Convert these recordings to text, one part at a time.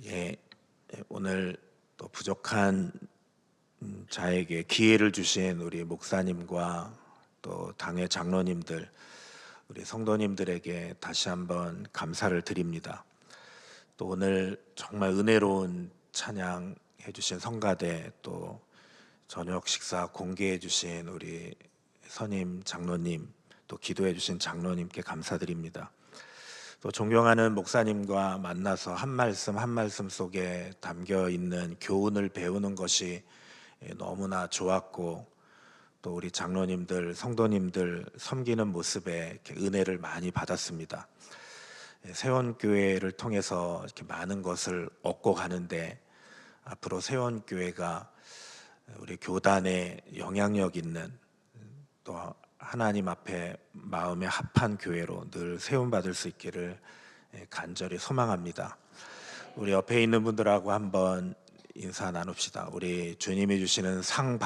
예, 오늘 또 부족한 자에게 기회를 주신 우리 목사님과 또 당회 장로님들, 우리 성도님들에게 다시 한번 감사를 드립니다. 또 오늘 정말 은혜로운 찬양 해주신 성가대, 또 저녁 식사 공개해 주신 우리 선임 장로님, 또 기도해 주신 장로님께 감사드립니다. 또 존경하는 목사님과 만나서 한 말씀 한 말씀 속에 담겨 있는 교훈을 배우는 것이 너무나 좋았고, 또 우리 장로님들, 성도님들 섬기는 모습에 이렇게 은혜를 많이 받았습니다. 세원교회를 통해서 이렇게 많은 것을 얻고 가는데, 앞으로 세원교회가 우리 교단에 영향력 있는, 또 하나님 앞에 마음에 합한 교회로 늘 세움받을 수 있기를 간절히 소망합니다. 우리 옆에 있는 분들하고 한번 인사 나눕시다. 우리 주님이 주시는 상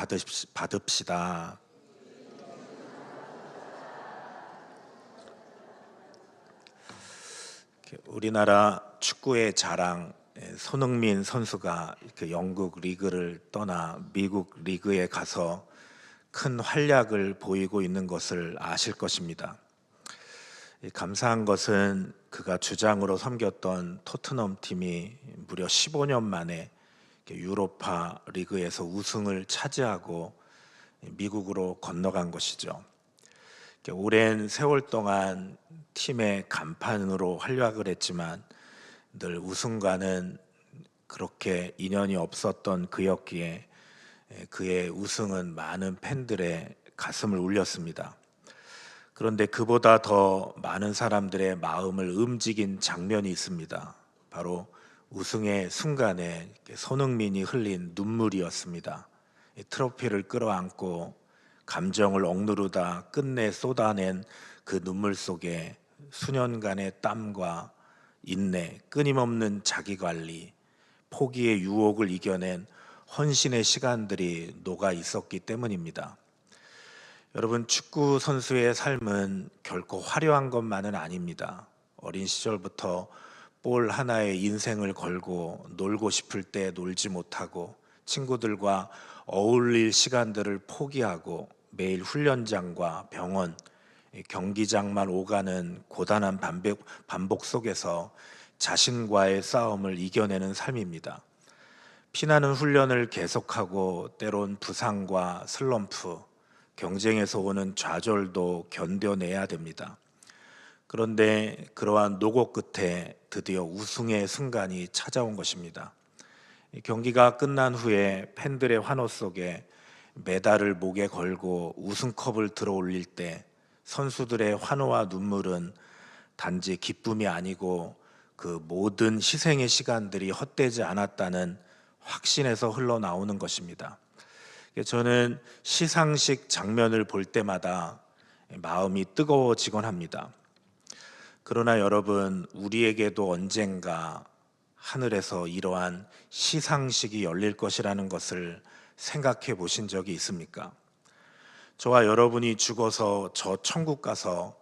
받읍시다. 우리나라 축구의 자랑 손흥민 선수가 영국 리그를 떠나 미국 리그에 가서 큰 활약을 보이고 있는 것을 아실 것입니다. 감사한 것은 그가 주장으로 섬겼던 토트넘 팀이 무려 15년 만에 유로파 리그에서 우승을 차지하고 미국으로 건너간 것이죠. 오랜 세월 동안 팀의 간판으로 활약을 했지만 늘 우승과는 그렇게 인연이 없었던 그였기에 그의 우승은 많은 팬들의 가슴을 울렸습니다. 그런데 그보다 더 많은 사람들의 마음을 움직인 장면이 있습니다. 바로 우승의 순간에 손흥민이 흘린 눈물이었습니다. 트로피를 끌어안고 감정을 억누르다 끝내 쏟아낸 그 눈물 속에 수년간의 땀과 인내, 끊임없는 자기관리, 포기의 유혹을 이겨낸 헌신의 시간들이 녹아 있었기 때문입니다. 여러분, 축구 선수의 삶은 결코 화려한 것만은 아닙니다. 어린 시절부터 볼 하나에 인생을 걸고 놀고 싶을 때 놀지 못하고 친구들과 어울릴 시간들을 포기하고 매일 훈련장과 병원, 경기장만 오가는 고단한 반복 속에서 자신과의 싸움을 이겨내는 삶입니다. 피나는 훈련을 계속하고 때론 부상과 슬럼프, 경쟁에서 오는 좌절도 견뎌내야 됩니다. 그런데 그러한 노고 끝에 드디어 우승의 순간이 찾아온 것입니다. 경기가 끝난 후에 팬들의 환호 속에 메달을 목에 걸고 우승컵을 들어 올릴 때 선수들의 환호와 눈물은 단지 기쁨이 아니고 그 모든 희생의 시간들이 헛되지 않았다는 확신에서 흘러나오는 것입니다. 저는 시상식 장면을 볼 때마다 마음이 뜨거워지곤 합니다. 그러나 여러분, 우리에게도 언젠가 하늘에서 이러한 시상식이 열릴 것이라는 것을 생각해 보신 적이 있습니까? 저와 여러분이 죽어서 저 천국 가서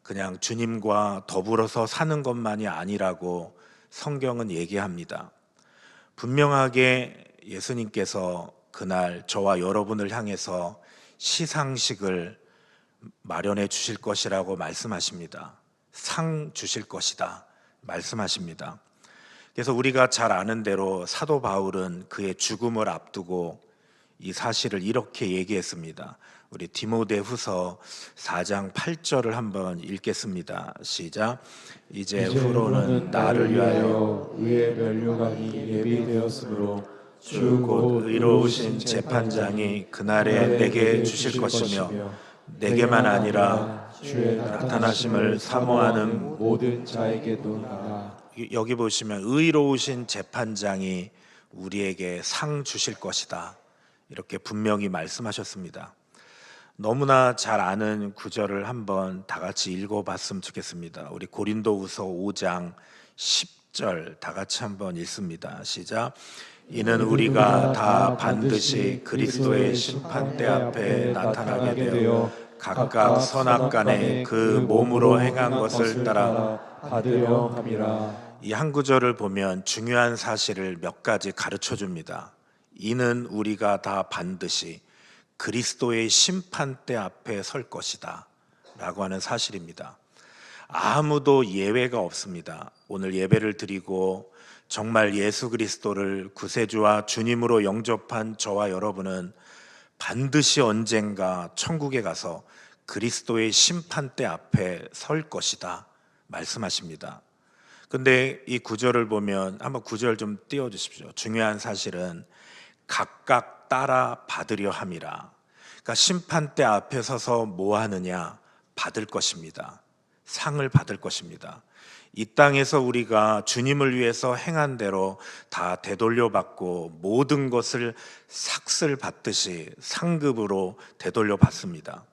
그냥 주님과 더불어서 사는 것만이 아니라고 성경은 얘기합니다. 분명하게 예수님께서 그날 저와 여러분을 향해서 시상식을 마련해 주실 것이라고 말씀하십니다. 상 주실 것이다 말씀하십니다. 그래서 우리가 잘 아는 대로 사도 바울은 그의 죽음을 앞두고 이 사실을 이렇게 얘기했습니다. 우리 디모데후서 4장 8절을 한번 읽겠습니다. 시작. 이제 후로는 나를 위하여 의의 면류관이 예비되었으므로 주 곧 의로우신 재판장이 그날에 내게 주실 것이며 내게만 아니라 주의 나타나심을 사모하는 모든 자에게도다. 여기 보시면 의로우신 재판장이 우리에게 상 주실 것이다, 이렇게 분명히 말씀하셨습니다. 너무나 잘 아는 구절을 한번 다 같이 읽어봤으면 좋겠습니다. 우리 고린도후서 5장 10절 다 같이 한번 읽습니다. 시작. 이는 우리가 다 반드시 그리스도의 심판대 앞에 나타나게 되어 각각 선악간에 그 몸으로 행한 것을 따라 받으려 함이라. 이 한 구절을 보면 중요한 사실을 몇 가지 가르쳐 줍니다. 이는 우리가 다 반드시 그리스도의 심판대 앞에 설 것이다 라고 하는 사실입니다. 아무도 예외가 없습니다. 오늘 예배를 드리고 정말 예수 그리스도를 구세주와 주님으로 영접한 저와 여러분은 반드시 언젠가 천국에 가서 그리스도의 심판대 앞에 설 것이다 말씀하십니다. 근데 이 구절을 보면 한번 구절 좀 띄워주십시오. 중요한 사실은 각각 따라 받으려 함이라. 그러니까 심판대 앞에 서서 뭐 하느냐? 받을 것입니다. 상을 받을 것입니다. 이 땅에서 우리가 주님을 위해서 행한 대로 다 되돌려 받고 모든 것을 삭슬 받듯이 상급으로 되돌려 받습니다.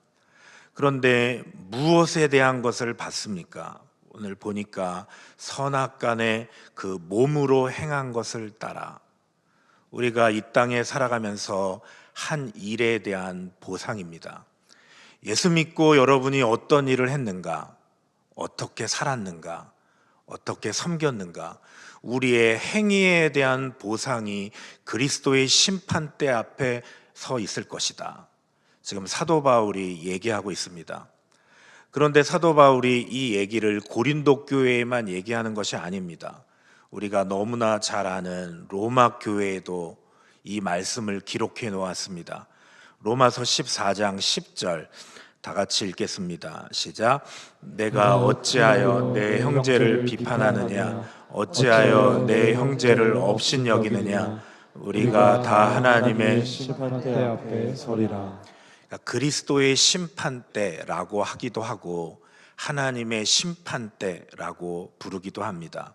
그런데 무엇에 대한 것을 받습니까? 오늘 보니까 선악간에 그 몸으로 행한 것을 따라 우리가 이 땅에 살아가면서 한 일에 대한 보상입니다. 예수 믿고 여러분이 어떤 일을 했는가? 어떻게 살았는가? 어떻게 섬겼는가? 우리의 행위에 대한 보상이 그리스도의 심판대 앞에 서 있을 것이다. 지금 사도 바울이 얘기하고 있습니다. 그런데 사도 바울이 이 얘기를 고린도 교회에만 얘기하는 것이 아닙니다. 우리가 너무나 잘 아는 로마 교회에도 이 말씀을 기록해 놓았습니다. 로마서 14장 10절 다 같이 읽겠습니다. 시작. 내가 어찌하여 내 형제를 비판하느냐? 어찌하여 내 형제를 업신여기느냐? 우리가 다 하나님의 심판대 앞에 서리라. 그리스도의 심판대라고 하기도 하고 하나님의 심판대라고 부르기도 합니다.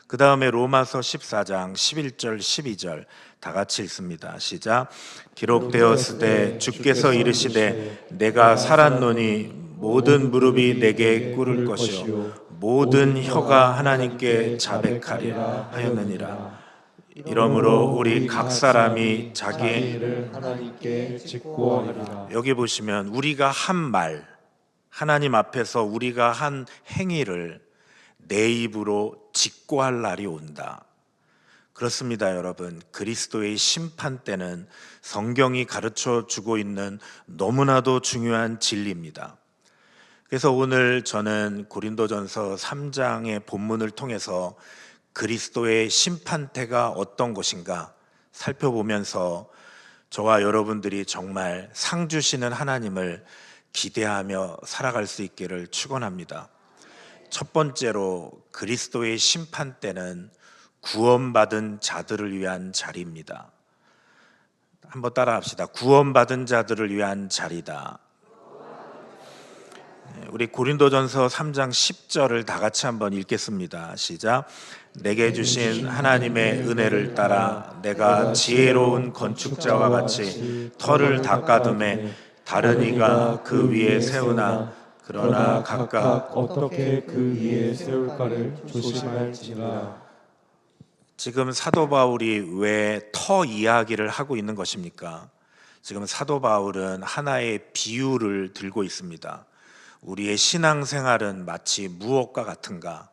그 다음에 로마서 14장 11절 12절 다 같이 읽습니다. 시작. 기록되었으되 주께서 이르시되 내가 살았노니 모든 무릎이 내게 꿇을 것이요 모든 혀가 하나님께 자백하리라 하였느니라. 이러므로 우리 각 사람이 자기 일을 하나님께 직고하리라. 여기 보시면 우리가 한 말, 하나님 앞에서 우리가 한 행위를 내 입으로 직고할 날이 온다. 그렇습니다, 여러분. 그리스도의 심판 때는 성경이 가르쳐 주고 있는 너무나도 중요한 진리입니다. 그래서 오늘 저는 고린도전서 3장의 본문을 통해서 그리스도의 심판대가 어떤 것인가 살펴보면서 저와 여러분들이 정말 상 주시는 하나님을 기대하며 살아갈 수 있기를 축원합니다. 첫 번째로 그리스도의 심판대는 구원받은 자들을 위한 자리입니다. 한번 따라합시다. 구원받은 자들을 위한 자리다. 우리 고린도전서 3장 10절을 다 같이 한번 읽겠습니다. 시작. 내게 주신 하나님의 은혜를 따라 내가 지혜로운 건축자와 같이 터를 닦아둠에 다른 이가 그 위에 세우나 그러나 각각 어떻게 그 위에 세울까를 조심할지니라. 지금 사도 바울이 왜 터 이야기를 하고 있는 것입니까? 지금 사도 바울은 하나의 비유를 들고 있습니다. 우리의 신앙생활은 마치 무엇과 같은가?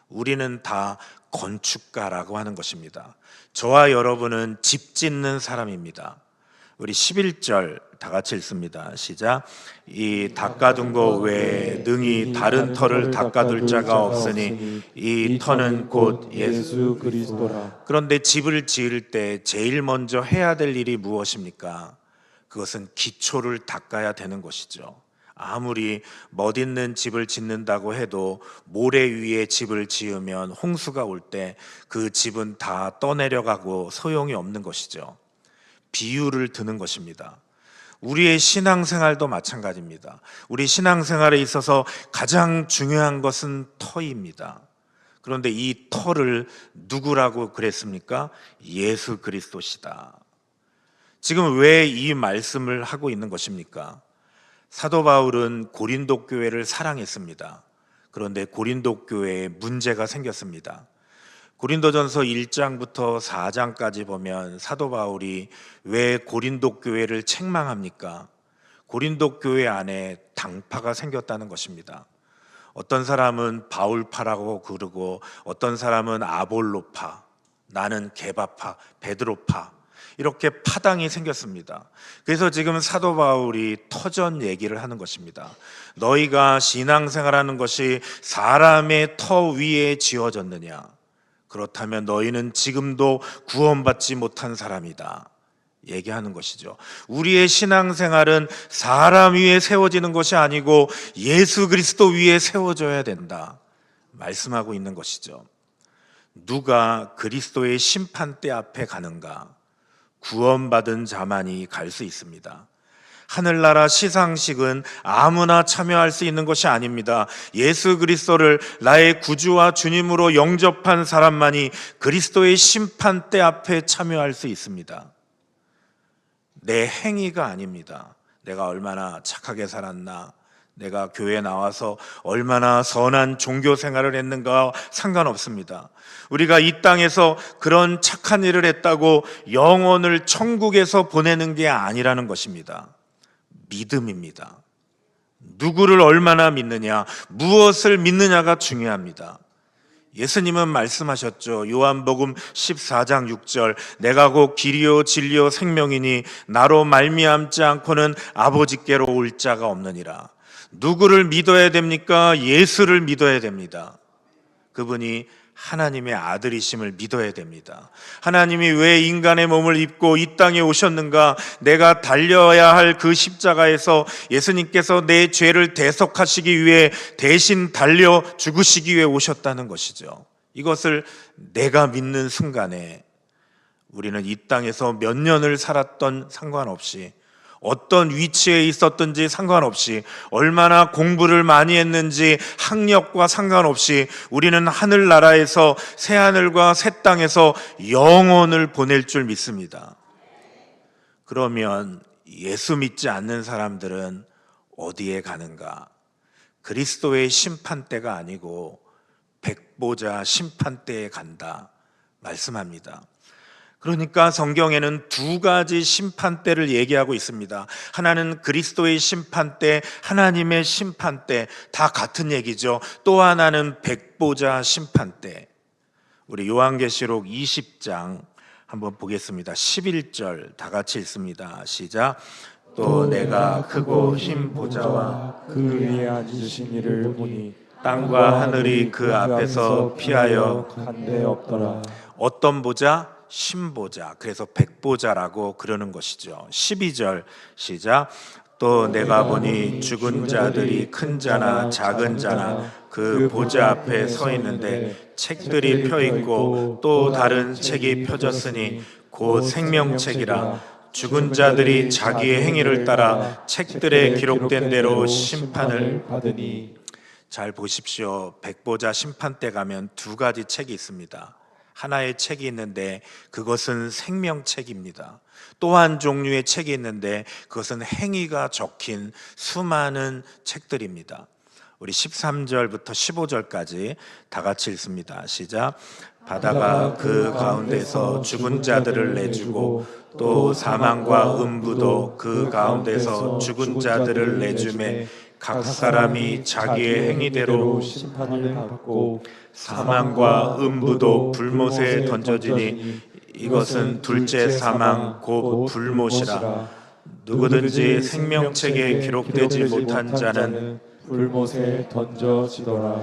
우리는 다 건축가라고 하는 것입니다. 저와 여러분은 집 짓는 사람입니다. 우리 11절 다 같이 읽습니다. 시작. 이 닦아둔 것 외에 능히 다른 터를 닦아둘 자가 없으니 이 터는 곧 예수 그리스도라. 그런데 집을 지을 때 제일 먼저 해야 될 일이 무엇입니까? 그것은 기초를 닦아야 되는 것이죠. 아무리 멋있는 집을 짓는다고 해도 모래 위에 집을 지으면 홍수가 올 때 그 집은 다 떠내려가고 소용이 없는 것이죠. 비유를 드는 것입니다. 우리의 신앙생활도 마찬가지입니다. 우리 신앙생활에 있어서 가장 중요한 것은 터입니다. 그런데 이 터를 누구라고 그랬습니까? 예수 그리스도시다. 지금 왜 이 말씀을 하고 있는 것입니까? 사도 바울은 고린도 교회를 사랑했습니다. 그런데 고린도 교회에 문제가 생겼습니다. 고린도전서 1장부터 4장까지 보면 사도 바울이 왜 고린도 교회를 책망합니까? 고린도 교회 안에 당파가 생겼다는 것입니다. 어떤 사람은 바울파라고 그러고 어떤 사람은 아볼로파, 나는 게바파, 베드로파, 이렇게 파당이 생겼습니다. 그래서 지금 사도 바울이 터전 얘기를 하는 것입니다. 너희가 신앙생활하는 것이 사람의 터 위에 지어졌느냐? 그렇다면 너희는 지금도 구원받지 못한 사람이다 얘기하는 것이죠. 우리의 신앙생활은 사람 위에 세워지는 것이 아니고 예수 그리스도 위에 세워져야 된다 말씀하고 있는 것이죠. 누가 그리스도의 심판대 앞에 가는가? 구원받은 자만이 갈 수 있습니다. 하늘나라 시상식은 아무나 참여할 수 있는 것이 아닙니다. 예수 그리스도를 나의 구주와 주님으로 영접한 사람만이 그리스도의 심판대 앞에 참여할 수 있습니다. 내 행위가 아닙니다. 내가 얼마나 착하게 살았나, 내가 교회에 나와서 얼마나 선한 종교 생활을 했는가와 상관없습니다. 우리가 이 땅에서 그런 착한 일을 했다고 영혼을 천국에서 보내는 게 아니라는 것입니다. 믿음입니다. 누구를 얼마나 믿느냐, 무엇을 믿느냐가 중요합니다. 예수님은 말씀하셨죠. 요한복음 14장 6절, 내가 곧 길이요 진리요 생명이니 나로 말미암지 않고는 아버지께로 올 자가 없느니라. 누구를 믿어야 됩니까? 예수를 믿어야 됩니다. 그분이 하나님의 아들이심을 믿어야 됩니다. 하나님이 왜 인간의 몸을 입고 이 땅에 오셨는가? 내가 달려야 할 그 십자가에서 예수님께서 내 죄를 대속하시기 위해 대신 달려 죽으시기 위해 오셨다는 것이죠. 이것을 내가 믿는 순간에 우리는 이 땅에서 몇 년을 살았던 상관없이, 어떤 위치에 있었든지 상관없이, 얼마나 공부를 많이 했는지 학력과 상관없이 우리는 하늘나라에서 새하늘과 새 땅에서 영혼을 보낼 줄 믿습니다. 그러면 예수 믿지 않는 사람들은 어디에 가는가? 그리스도의 심판대가 아니고 백보자 심판대에 간다 말씀합니다. 그러니까 성경에는 두 가지 심판대를 얘기하고 있습니다. 하나는 그리스도의 심판대, 하나님의 심판대, 다 같은 얘기죠. 또 하나는 백보자 심판대. 우리 요한계시록 20장 한번 보겠습니다. 11절 다 같이 읽습니다. 시작. 또 내가 크고 흰 보자와 그 위에 앉으신 이를 보니 땅과 하늘이 그 앞에서 피하여 간데 없더라. 어떤 보자? 신보자. 그래서 백보자라고 그러는 것이죠. 12절 시작. 또 내가 보니 죽은 자들이 큰 자나 작은 자나 그 보좌 앞에 서 있는데 책들이 펴 있고 또 다른 책이 펴졌으니 곧 생명책이라. 죽은 자들이 자기의 행위를 따라 책들에 기록된 대로 심판을 받으니. 잘 보십시오. 백보자 심판대 가면 두 가지 책이 있습니다. 하나의 책이 있는데 그것은 생명책입니다. 또 한 종류의 책이 있는데 그것은 행위가 적힌 수많은 책들입니다. 우리 13절부터 15절까지 다 같이 읽습니다. 시작. 바다가 그 가운데서 죽은 자들을 내주고 또 사망과 음부도 그 가운데서 죽은 자들을 내주매 각 사람이 자기의 행위대로 심판을 받고 사망과 음부도 불못에 던져지니 이것은 둘째 사망 곧 불못이라. 누구든지 생명책에 기록되지 못한 자는 불못에 던져지더라.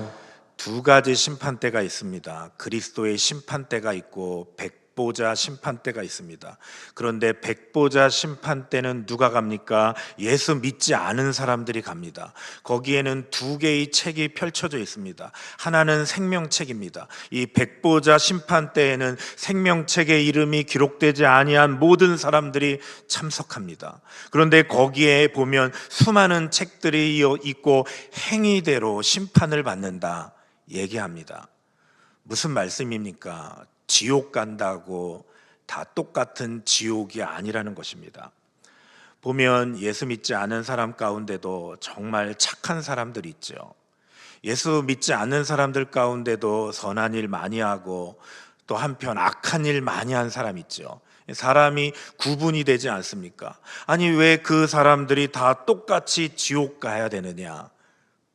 두 가지 심판대가 있습니다. 그리스도의 심판대가 있고 백보자 심판대가 있습니다. 그런데 백보자 심판대는 누가 갑니까? 예수 믿지 않은 사람들이 갑니다. 거기에는 두 개의 책이 펼쳐져 있습니다. 하나는 생명책입니다. 이 백보자 심판대에는 생명책의 이름이 기록되지 아니한 모든 사람들이 참석합니다. 그런데 거기에 보면 수많은 책들이 있고 행위대로 심판을 받는다 얘기합니다. 무슨 말씀입니까? 지옥 간다고 다 똑같은 지옥이 아니라는 것입니다. 보면 예수 믿지 않은 사람 가운데도 정말 착한 사람들이 있죠. 예수 믿지 않는 사람들 가운데도 선한 일 많이 하고 또 한편 악한 일 많이 한 사람 있죠. 사람이 구분이 되지 않습니까? 아니 왜 그 사람들이 다 똑같이 지옥 가야 되느냐?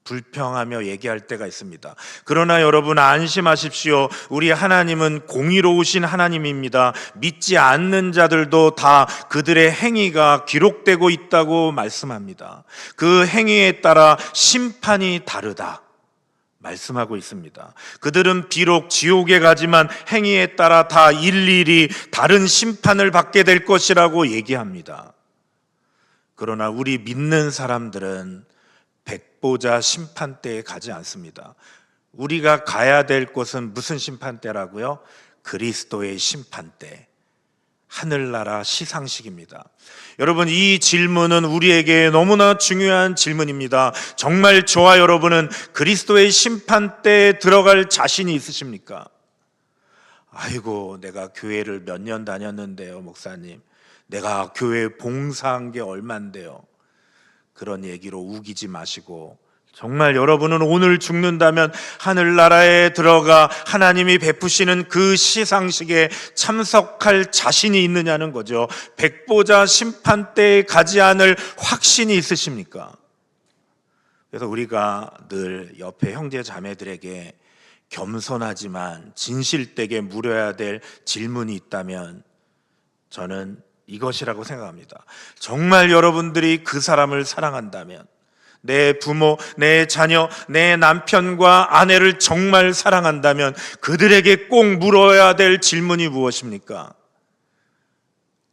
불평하며 얘기할 때가 있습니다. 그러나 여러분 안심하십시오. 우리 하나님은 공의로우신 하나님입니다. 믿지 않는 자들도 다 그들의 행위가 기록되고 있다고 말씀합니다. 그 행위에 따라 심판이 다르다 말씀하고 있습니다. 그들은 비록 지옥에 가지만 행위에 따라 다 일일이 다른 심판을 받게 될 것이라고 얘기합니다. 그러나 우리 믿는 사람들은 백보자 심판대에 가지 않습니다. 우리가 가야 될 곳은 무슨 심판대라고요? 그리스도의 심판대, 하늘나라 시상식입니다. 여러분, 이 질문은 우리에게 너무나 중요한 질문입니다. 정말 저와 여러분은 그리스도의 심판대에 들어갈 자신이 있으십니까? 아이고, 내가 교회를 몇 년 다녔는데요, 목사님. 내가 교회 봉사한 게 얼만데요. 그런 얘기로 우기지 마시고, 정말 여러분은 오늘 죽는다면 하늘나라에 들어가 하나님이 베푸시는 그 시상식에 참석할 자신이 있느냐는 거죠. 백보자 심판대에 가지 않을 확신이 있으십니까? 그래서 우리가 늘 옆에 형제 자매들에게 겸손하지만 진실되게 물어야 될 질문이 있다면 저는 이것이라고 생각합니다. 정말 여러분들이 그 사람을 사랑한다면, 내 부모, 내 자녀, 내 남편과 아내를 정말 사랑한다면 그들에게 꼭 물어야 될 질문이 무엇입니까?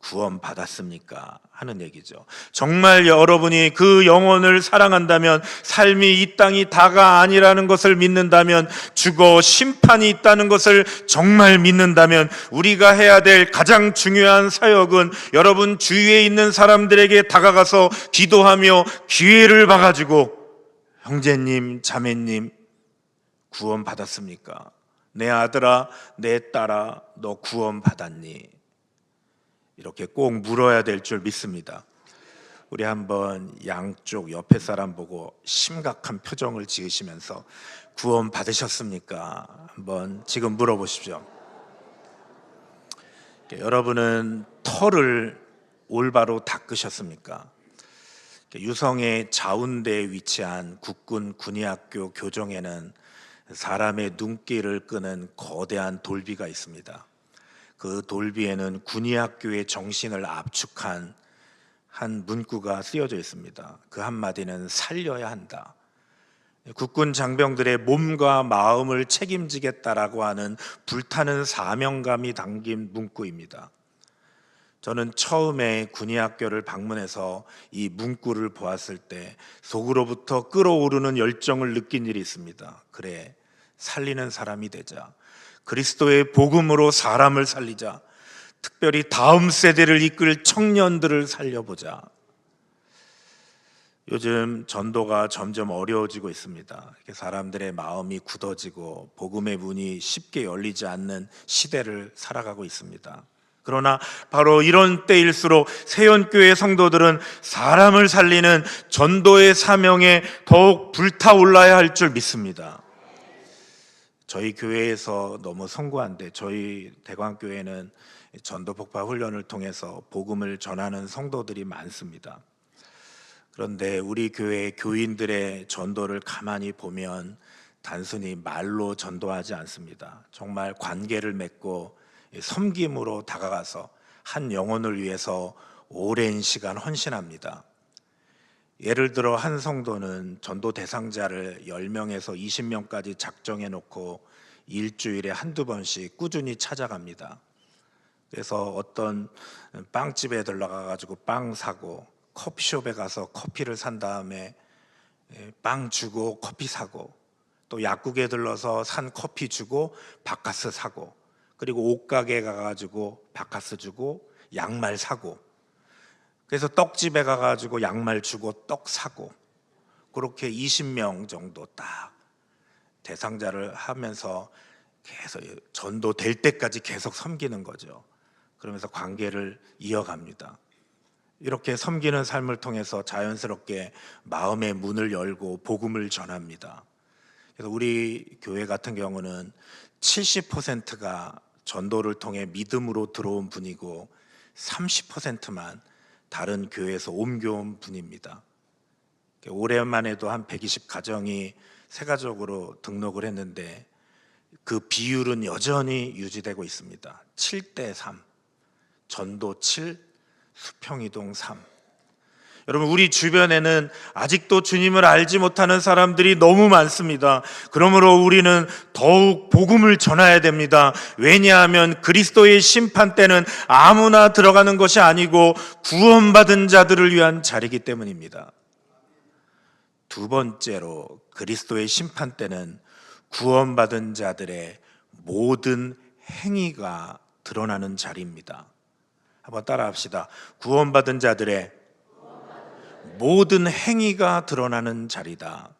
구원 받았습니까? 하는 얘기죠. 정말 여러분이 그 영혼을 사랑한다면, 삶이 이 땅이 다가 아니라는 것을 믿는다면, 죽어 심판이 있다는 것을 정말 믿는다면, 우리가 해야 될 가장 중요한 사역은 여러분 주위에 있는 사람들에게 다가가서 기도하며 기회를 봐가지고, 형제님, 자매님, 구원 받았습니까? 내 아들아, 내 딸아, 너 구원 받았니? 이렇게 꼭 물어야 될 줄 믿습니다. 우리 한번 양쪽 옆에 사람 보고 심각한 표정을 지으시면서 구원 받으셨습니까? 한번 지금 물어보십시오. 여러분은 털을 올바로 닦으셨습니까? 유성의 자운대에 위치한 국군 군의학교 교정에는 사람의 눈길을 끄는 거대한 돌비가 있습니다. 그 돌비에는 군의학교의 정신을 압축한 한 문구가 쓰여져 있습니다. 그 한마디는 살려야 한다. 국군 장병들의 몸과 마음을 책임지겠다라고 하는 불타는 사명감이 담긴 문구입니다. 저는 처음에 군의학교를 방문해서 이 문구를 보았을 때 속으로부터 끓어오르는 열정을 느낀 일이 있습니다. 그래, 살리는 사람이 되자. 그리스도의 복음으로 사람을 살리자. 특별히 다음 세대를 이끌 청년들을 살려보자. 요즘 전도가 점점 어려워지고 있습니다. 이렇게 사람들의 마음이 굳어지고 복음의 문이 쉽게 열리지 않는 시대를 살아가고 있습니다. 그러나 바로 이런 때일수록 세연교회 성도들은 사람을 살리는 전도의 사명에 더욱 불타올라야 할 줄 믿습니다. 저희 교회에서 너무 성구한데, 저희 대광교회는 전도 폭파 훈련을 통해서 복음을 전하는 성도들이 많습니다. 그런데 우리 교회 교인들의 전도를 가만히 보면 단순히 말로 전도하지 않습니다. 정말 관계를 맺고 섬김으로 다가가서 한 영혼을 위해서 오랜 시간 헌신합니다. 예를 들어 한 성도는 전도 대상자를 10명에서 20명까지 작정해 놓고 일주일에 한두 번씩 꾸준히 찾아갑니다. 그래서 어떤 빵집에 들러가 가지고 빵 사고, 커피숍에 가서 커피를 산 다음에 빵 주고 커피 사고, 또 약국에 들러서 산 커피 주고 바카스 사고, 그리고 옷가게에 가가지고 바카스 주고 양말 사고, 그래서 떡집에 가가지고 양말 주고 떡 사고, 그렇게 20명 정도 딱 대상자를 하면서 계속 전도 될 때까지 계속 섬기는 거죠. 그러면서 관계를 이어갑니다. 이렇게 섬기는 삶을 통해서 자연스럽게 마음의 문을 열고 복음을 전합니다. 그래서 우리 교회 같은 경우는 70%가 전도를 통해 믿음으로 들어온 분이고 30%만 다른 교회에서 옮겨온 분입니다. 올해만에도 한 120 가정이 세가족으로 등록을 했는데 그 비율은 여전히 유지되고 있습니다. 7대 3, 전도 7, 수평이동 3. 여러분, 우리 주변에는 아직도 주님을 알지 못하는 사람들이 너무 많습니다. 그러므로 우리는 더욱 복음을 전해야 됩니다. 왜냐하면 그리스도의 심판 때는 아무나 들어가는 것이 아니고 구원받은 자들을 위한 자리이기 때문입니다. 두 번째로, 그리스도의 심판 때는 구원받은 자들의 모든 행위가 드러나는 자리입니다. 한번 따라합시다. 구원받은 자들의 모든 행위가 드러나는 자리다.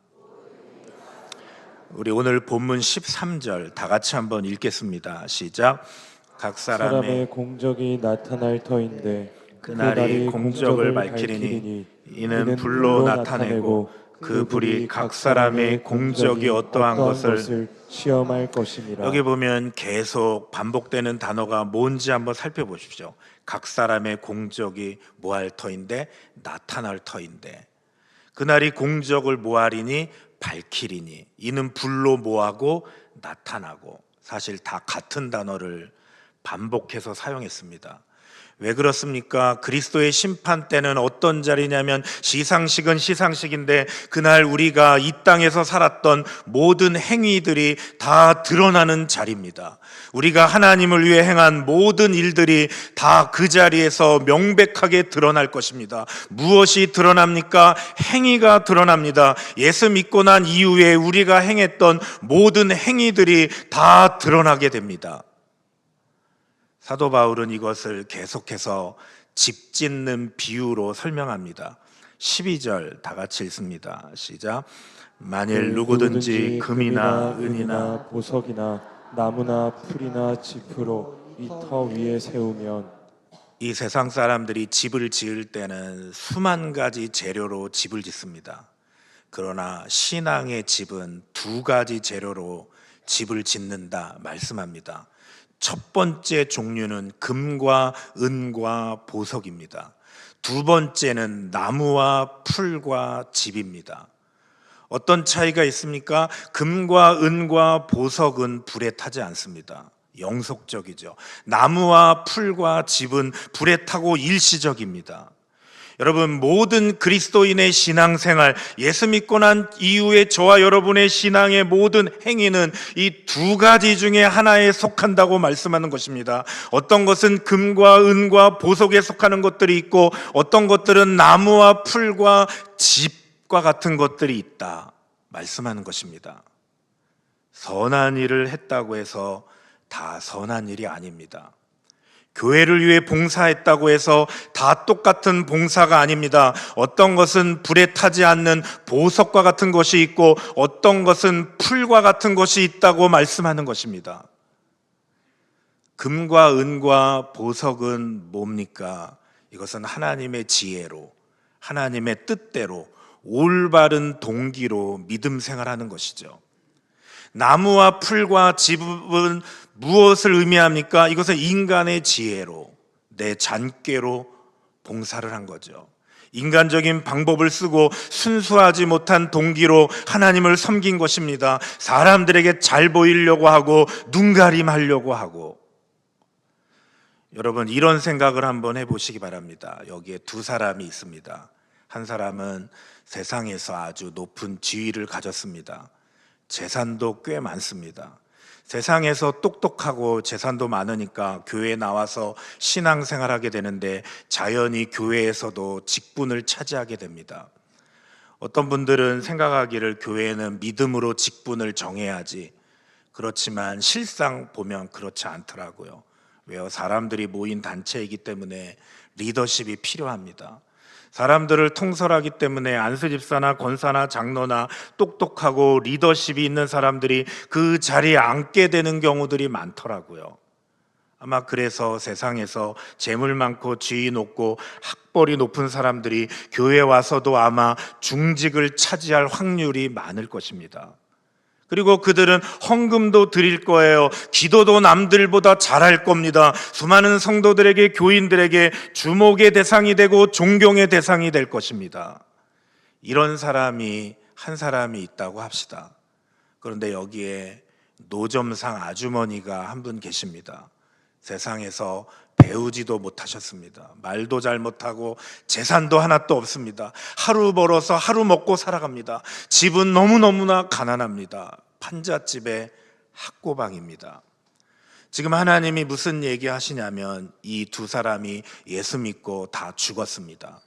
우리 오늘 본문 13절 다 같이 한번 읽겠습니다. 시작. 각 사람의 공적이 나타날 터인데 그날이 공적을 밝히리니 이는 불로 나타내고 그 불이 각 사람의 공적이 어떠한 것을 시험할 것이니라. 여기 보면 계속 반복되는 단어가 뭔지 한번 살펴보십시오. 각 사람의 공적이 뭐할 터인데, 나타날 터인데, 그날이 공적을 뭐하리니, 밝히리니, 이는 불로 뭐하고 나타나고. 사실 다 같은 단어를 반복해서 사용했습니다. 왜 그렇습니까? 그리스도의 심판 때는 어떤 자리냐면, 시상식은 시상식인데 그날 우리가 이 땅에서 살았던 모든 행위들이 다 드러나는 자리입니다. 우리가 하나님을 위해 행한 모든 일들이 다 그 자리에서 명백하게 드러날 것입니다. 무엇이 드러납니까? 행위가 드러납니다. 예수 믿고 난 이후에 우리가 행했던 모든 행위들이 다 드러나게 됩니다. 사도 바울은 이것을 계속해서 집 짓는 비유로 설명합니다. 12절 다 같이 읽습니다. 시작. 만일 누구든지 금이나 은이나 보석이나 나무나 풀이나 짚으로 이 터 위에 세우면. 이 세상 사람들이 집을 지을 때는 수만 가지 재료로 집을 짓습니다. 그러나 신앙의 집은 두 가지 재료로 집을 짓는다 말씀합니다. 첫 번째 종류는 금과 은과 보석입니다. 두 번째는 나무와 풀과 집입니다. 어떤 차이가 있습니까? 금과 은과 보석은 불에 타지 않습니다. 영속적이죠. 나무와 풀과 집은 불에 타고 일시적입니다. 여러분, 모든 그리스도인의 신앙생활, 예수 믿고 난 이후에 저와 여러분의 신앙의 모든 행위는 이 두 가지 중에 하나에 속한다고 말씀하는 것입니다. 어떤 것은 금과 은과 보석에 속하는 것들이 있고, 어떤 것들은 나무와 풀과 집과 같은 것들이 있다 말씀하는 것입니다. 선한 일을 했다고 해서 다 선한 일이 아닙니다. 교회를 위해 봉사했다고 해서 다 똑같은 봉사가 아닙니다. 어떤 것은 불에 타지 않는 보석과 같은 것이 있고, 어떤 것은 풀과 같은 것이 있다고 말씀하는 것입니다. 금과 은과 보석은 뭡니까? 이것은 하나님의 지혜로, 하나님의 뜻대로, 올바른 동기로 믿음 생활하는 것이죠. 나무와 풀과 집은 무엇을 의미합니까? 이것은 인간의 지혜로, 내 잔꾀로 봉사를 한 거죠. 인간적인 방법을 쓰고 순수하지 못한 동기로 하나님을 섬긴 것입니다. 사람들에게 잘 보이려고 하고 눈가림하려고 하고. 여러분, 이런 생각을 한번 해보시기 바랍니다. 여기에 두 사람이 있습니다. 한 사람은 세상에서 아주 높은 지위를 가졌습니다. 재산도 꽤 많습니다. 세상에서 똑똑하고 재산도 많으니까 교회에 나와서 신앙생활하게 되는데 자연히 교회에서도 직분을 차지하게 됩니다. 어떤 분들은 생각하기를 교회는 믿음으로 직분을 정해야지. 그렇지만 실상 보면 그렇지 않더라고요. 왜요? 사람들이 모인 단체이기 때문에 리더십이 필요합니다. 사람들을 통솔하기 때문에 안수집사나 권사나 장로나 똑똑하고 리더십이 있는 사람들이 그 자리에 앉게 되는 경우들이 많더라고요. 아마 그래서 세상에서 재물 많고 지위 높고 학벌이 높은 사람들이 교회에 와서도 아마 중직을 차지할 확률이 많을 것입니다. 그리고 그들은 헌금도 드릴 거예요. 기도도 남들보다 잘할 겁니다. 수많은 성도들에게, 교인들에게 주목의 대상이 되고 존경의 대상이 될 것입니다. 이런 사람이 한 사람이 있다고 합시다. 그런데 여기에 노점상 아주머니가 한 분 계십니다. 세상에서 배우지도 못하셨습니다. 말도 잘 못하고 재산도 하나도 없습니다. 하루 벌어서 하루 먹고 살아갑니다. 집은 너무너무나 가난합니다. 판잣집의 학고방입니다. 지금 하나님이 무슨 얘기 하시냐면 이 두 사람이 예수 믿고 다 죽었습니다.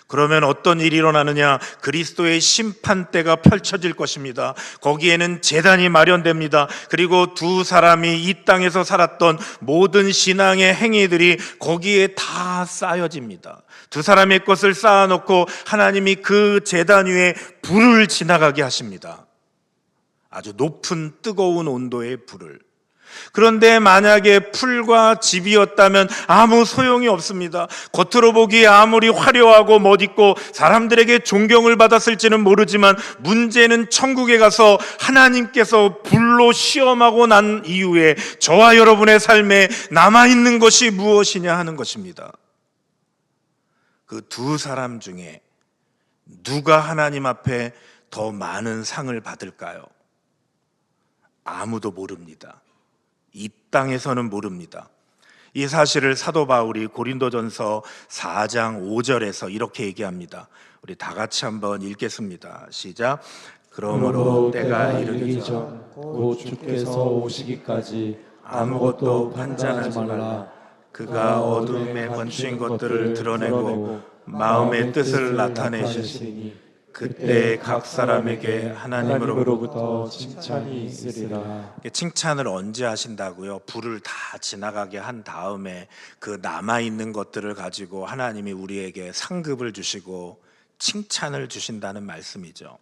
그러면 어떤 일이 일어나느냐? 그리스도의 심판대가 펼쳐질 것입니다. 거기에는 제단이 마련됩니다. 그리고 두 사람이 이 땅에서 살았던 모든 신앙의 행위들이 거기에 다 쌓여집니다. 두 사람의 것을 쌓아놓고 하나님이 그 제단 위에 불을 지나가게 하십니다. 아주 높은 뜨거운 온도의 불을. 그런데 만약에 풀과 집이었다면 아무 소용이 없습니다. 겉으로 보기에 아무리 화려하고 멋있고 사람들에게 존경을 받았을지는 모르지만 문제는 천국에 가서 하나님께서 불로 시험하고 난 이후에 저와 여러분의 삶에 남아있는 것이 무엇이냐 하는 것입니다. 그 두 사람 중에 누가 하나님 앞에 더 많은 상을 받을까요? 아무도 모릅니다. 이 땅에서는 모릅니다. 이 사실을 사도 바울이 고린도전서 4장 5절에서 이렇게 얘기합니다. 우리 다 같이 한번 읽겠습니다. 시작. 그러므로 때가 이르기 전 곧 주께서 오시기까지 아무것도 판단하지 말라. 그가 어둠에 번진 것들을 드러내고 마음의 뜻을 나타내시니 그때 각 사람에게 하나님으로부터 칭찬이 있으리라. 칭찬을 언제 하신다고요? 불을 다 지나가게 한 다음에 그 남아있는 것들을 가지고 하나님이 우리에게 상급을 주시고 칭찬을 주신다는 말씀이죠.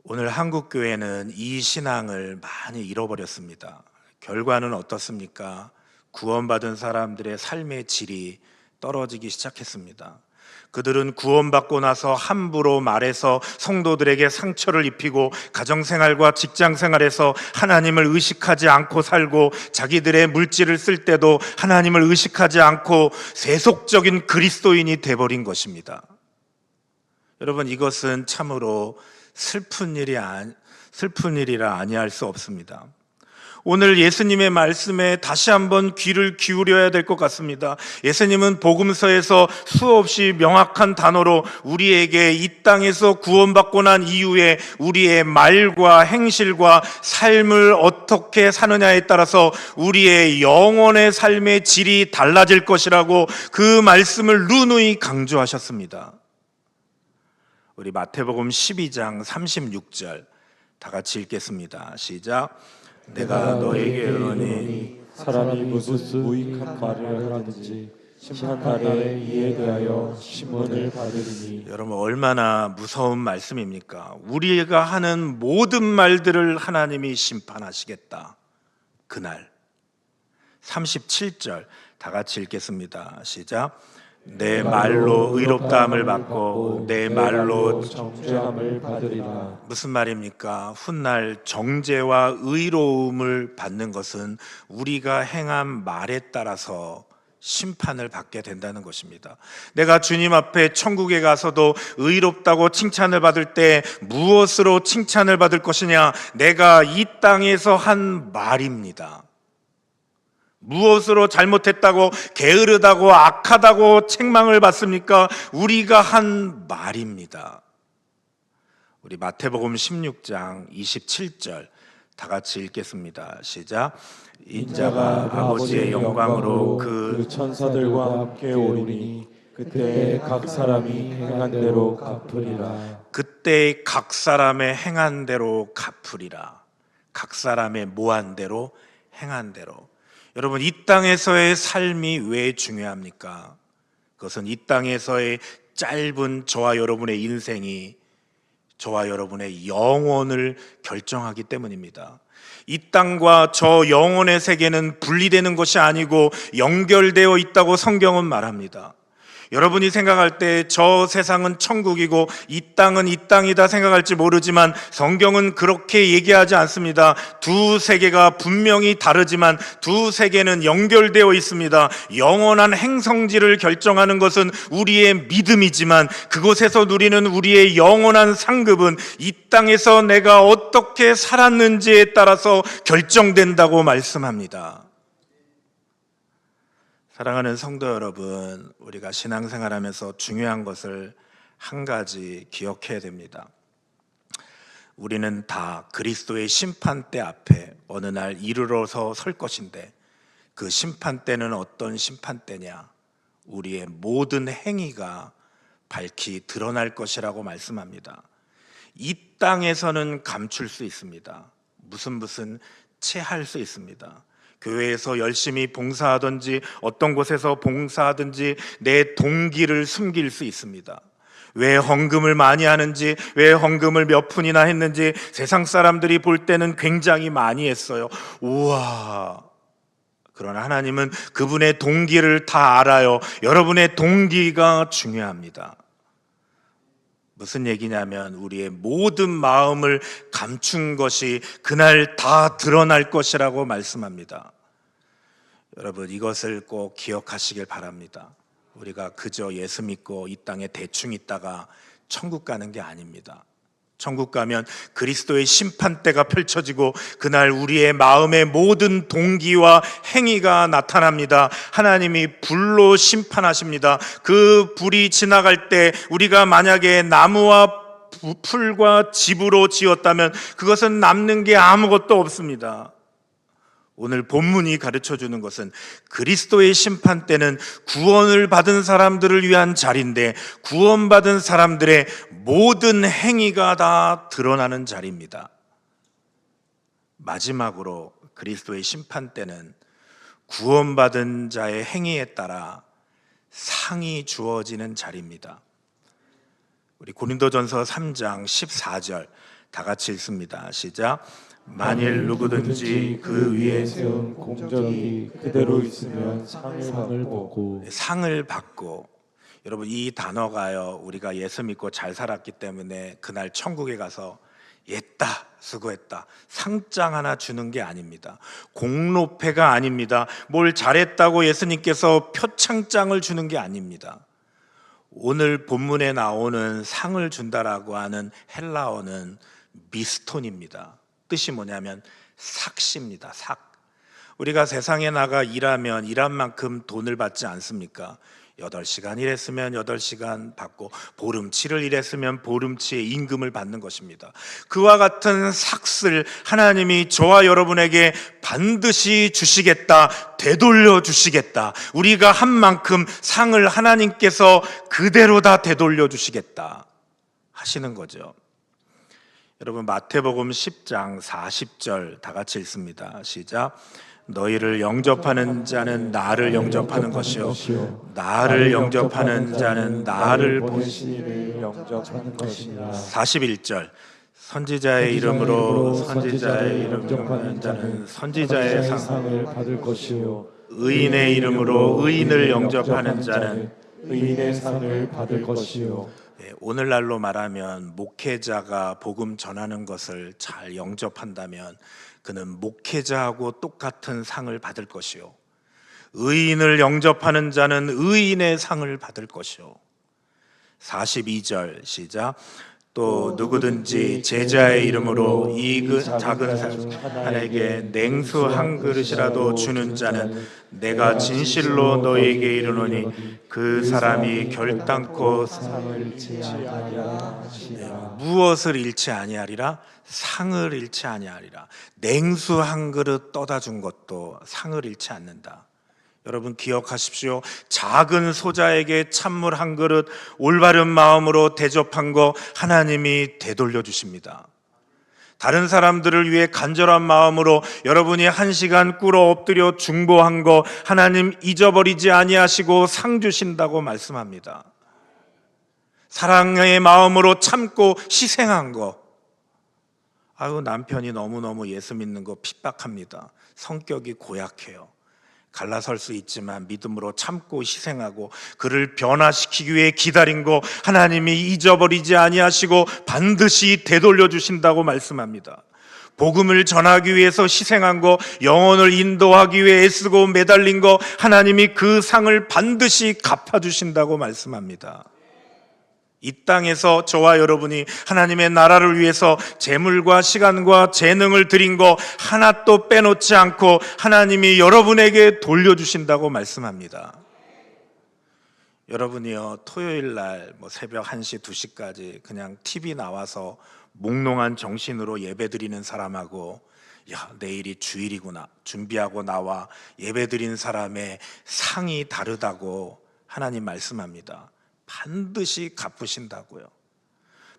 오늘 한국교회는 이 신앙을 많이 잃어버렸습니다. 결과는 어떻습니까? 구원받은 사람들의 삶의 질이 떨어지기 시작했습니다. 그들은 구원받고 나서 함부로 말해서 성도들에게 상처를 입히고 가정생활과 직장생활에서 하나님을 의식하지 않고 살고 자기들의 물질을 쓸 때도 하나님을 의식하지 않고 세속적인 그리스도인이 돼버린 것입니다. 여러분, 이것은 참으로 슬픈 일이라 아니할 수 없습니다. 오늘 예수님의 말씀에 다시 한번 귀를 기울여야 될 것 같습니다. 예수님은 복음서에서 수없이 명확한 단어로 우리에게 이 땅에서 구원받고 난 이후에 우리의 말과 행실과 삶을 어떻게 사느냐에 따라서 우리의 영혼의 삶의 질이 달라질 것이라고 그 말씀을 누누이 강조하셨습니다. 우리 마태복음 12장 36절 다 같이 읽겠습니다. 시작. 내가 너에게 이르노니 사람이 무슨 무익한 말을 하든지 심판날에 이에 대하여 심문을 받으리니. 여러분, 얼마나 무서운 말씀입니까? 우리가 하는 모든 말들을 하나님이 심판하시겠다. 그날. 37절 다 같이 읽겠습니다. 시작. 내 말로 의롭다함을 받고 내 말로 정죄함을 받으리라. 무슨 말입니까? 훗날 정죄와 의로움을 받는 것은 우리가 행한 말에 따라서 심판을 받게 된다는 것입니다. 내가 주님 앞에 천국에 가서도 의롭다고 칭찬을 받을 때 무엇으로 칭찬을 받을 것이냐? 내가 이 땅에서 한 말입니다. 무엇으로 잘못했다고 게으르다고 악하다고 책망을 받습니까? 우리가 한 말입니다. 우리 마태복음 16장 27절 다 같이 읽겠습니다. 시작. 인자가 아버지의 영광으로 그 천사들과 함께 오리니 그때 각 사람이 행한 대로 갚으리라. 그때 각 사람의 행한 대로 갚으리라. 각 사람의 모한 대로 행한 대로. 여러분, 이 땅에서의 삶이 왜 중요합니까? 그것은 이 땅에서의 짧은 저와 여러분의 인생이 저와 여러분의 영혼을 결정하기 때문입니다. 이 땅과 저 영혼의 세계는 분리되는 것이 아니고 연결되어 있다고 성경은 말합니다. 여러분이 생각할 때 저 세상은 천국이고 이 땅은 이 땅이다 생각할지 모르지만 성경은 그렇게 얘기하지 않습니다. 두 세계가 분명히 다르지만 두 세계는 연결되어 있습니다. 영원한 행성지를 결정하는 것은 우리의 믿음이지만 그곳에서 누리는 우리의 영원한 상급은 이 땅에서 내가 어떻게 살았는지에 따라서 결정된다고 말씀합니다. 사랑하는 성도 여러분, 우리가 신앙생활하면서 중요한 것을 한 가지 기억해야 됩니다. 우리는 다 그리스도의 심판대 앞에 어느 날 이르러서 설 것인데 그 심판대는 어떤 심판대냐? 우리의 모든 행위가 밝히 드러날 것이라고 말씀합니다. 이 땅에서는 감출 수 있습니다. 무슨 체할 수 있습니다. 교회에서 열심히 봉사하든지 어떤 곳에서 봉사하든지 내 동기를 숨길 수 있습니다. 왜 헌금을 많이 하는지, 왜 헌금을 몇 푼이나 했는지 세상 사람들이 볼 때는 굉장히 많이 했어요. 우와. 그러나 하나님은 그분의 동기를 다 알아요. 여러분의 동기가 중요합니다. 무슨 얘기냐면 우리의 모든 마음을 감춘 것이 그날 다 드러날 것이라고 말씀합니다. 여러분, 이것을 꼭 기억하시길 바랍니다. 우리가 그저 예수 믿고 이 땅에 대충 있다가 천국 가는 게 아닙니다. 천국 가면 그리스도의 심판대가 펼쳐지고 그날 우리의 마음의 모든 동기와 행위가 나타납니다. 하나님이 불로 심판하십니다. 그 불이 지나갈 때 우리가 만약에 나무와 풀과 집으로 지었다면 그것은 남는 게 아무것도 없습니다. 오늘 본문이 가르쳐주는 것은 그리스도의 심판대는 구원을 받은 사람들을 위한 자리인데 구원받은 사람들의 모든 행위가 다 드러나는 자리입니다. 마지막으로 그리스도의 심판대는 구원받은 자의 행위에 따라 상이 주어지는 자리입니다. 우리 고린도전서 3장 14절 다 같이 읽습니다. 시작. 만일 누구든지 그 위에 세운 공적이 그대로 있으면 상을 받고 여러분 이 단어가요 우리가 예수 믿고 잘 살았기 때문에 그날 천국에 가서 옛다 수고했다 상장 하나 주는 게 아닙니다. 공로패가 아닙니다. 뭘 잘했다고 예수님께서 표창장을 주는 게 아닙니다. 오늘 본문에 나오는 상을 준다라고 하는 헬라어는 미스톤입니다. 뜻이 뭐냐면 삭시입니다. 삭. 우리가 세상에 나가 일하면 일한 만큼 돈을 받지 않습니까? 8시간 일했으면 8시간 받고 보름치를 일했으면 보름치의 임금을 받는 것입니다. 그와 같은 삭슬 하나님이 저와 여러분에게 반드시 주시겠다, 되돌려 주시겠다. 우리가 한 만큼 상을 하나님께서 그대로 다 되돌려 주시겠다 하시는 거죠. 여러분 마태복음 10장 40절 다 같이 읽습니다. 시작. 너희를 영접하는 자는 나를 영접하는 것이요 나를 영접하는 자는 나를 보내신 이를 영접하는 것이니라. 41절 선지자의 이름으로 선지자의 이름 영접하는 자는 선지자의 상을 받을 것이요 의인의 이름으로 의인을 영접하는 자는 의인의 상을 받을 것이요. 오늘날로 말하면 목회자가 복음 전하는 것을 잘 영접한다면 그는 목회자하고 똑같은 상을 받을 것이요 의인을 영접하는 자는 의인의 상을 받을 것이요. 42절 시작. 또 누구든지 제자의 이름으로 이 작은 사람에게 냉수 한 그릇이라도 주는 자는 내가 진실로 너희에게 이르노니 그 사람이 결단코 상을 잃지 아니하리라. 무엇을 잃지 아니하리라? 상을 잃지 아니하리라. 냉수 한 그릇 떠다 준 것도 상을 잃지 않는다. 여러분 기억하십시오. 작은 소자에게 찬물 한 그릇 올바른 마음으로 대접한 거 하나님이 되돌려 주십니다. 다른 사람들을 위해 간절한 마음으로 여러분이 1시간 꿇어 엎드려 중보한 거 하나님 잊어버리지 아니하시고 상 주신다고 말씀합니다. 사랑의 마음으로 참고 희생한 거, 아유 남편이 너무너무 예수 믿는 거 핍박합니다. 성격이 고약해요. 갈라설 수 있지만 믿음으로 참고 희생하고 그를 변화시키기 위해 기다린 거 하나님이 잊어버리지 아니하시고 반드시 되돌려 주신다고 말씀합니다. 복음을 전하기 위해서 희생한 거, 영혼을 인도하기 위해 애쓰고 매달린 거, 하나님이 그 상을 반드시 갚아주신다고 말씀합니다. 이 땅에서 저와 여러분이 하나님의 나라를 위해서 재물과 시간과 재능을 드린 거 하나도 빼놓지 않고 하나님이 여러분에게 돌려주신다고 말씀합니다. 여러분이요, 토요일 날 새벽 1시, 2시까지 그냥 TV 나와서 몽롱한 정신으로 예배드리는 사람하고, 야, 내일이 주일이구나 준비하고 나와 예배드린 사람의 상이 다르다고 하나님 말씀합니다. 반드시 갚으신다고요.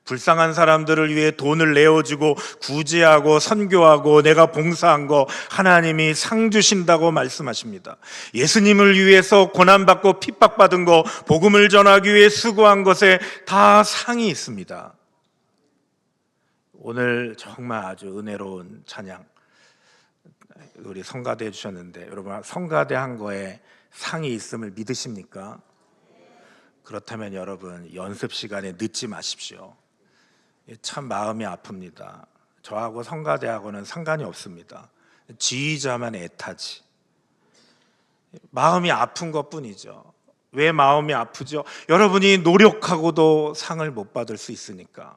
불쌍한 사람들을 위해 돈을 내어주고 구제하고 선교하고 내가 봉사한 거 하나님이 상 주신다고 말씀하십니다. 예수님을 위해서 고난받고 핍박받은 거, 복음을 전하기 위해 수고한 것에 다 상이 있습니다. 오늘 정말 아주 은혜로운 찬양 우리 성가대 해주셨는데, 여러분 성가대 한 거에 상이 있음을 믿으십니까? 그렇다면 여러분 연습 시간에 늦지 마십시오. 참 마음이 아픕니다. 저하고 성가대하고는 상관이 없습니다. 지휘자만 애타지. 마음이 아픈 것뿐이죠. 왜 마음이 아프죠? 여러분이 노력하고도 상을 못 받을 수 있으니까.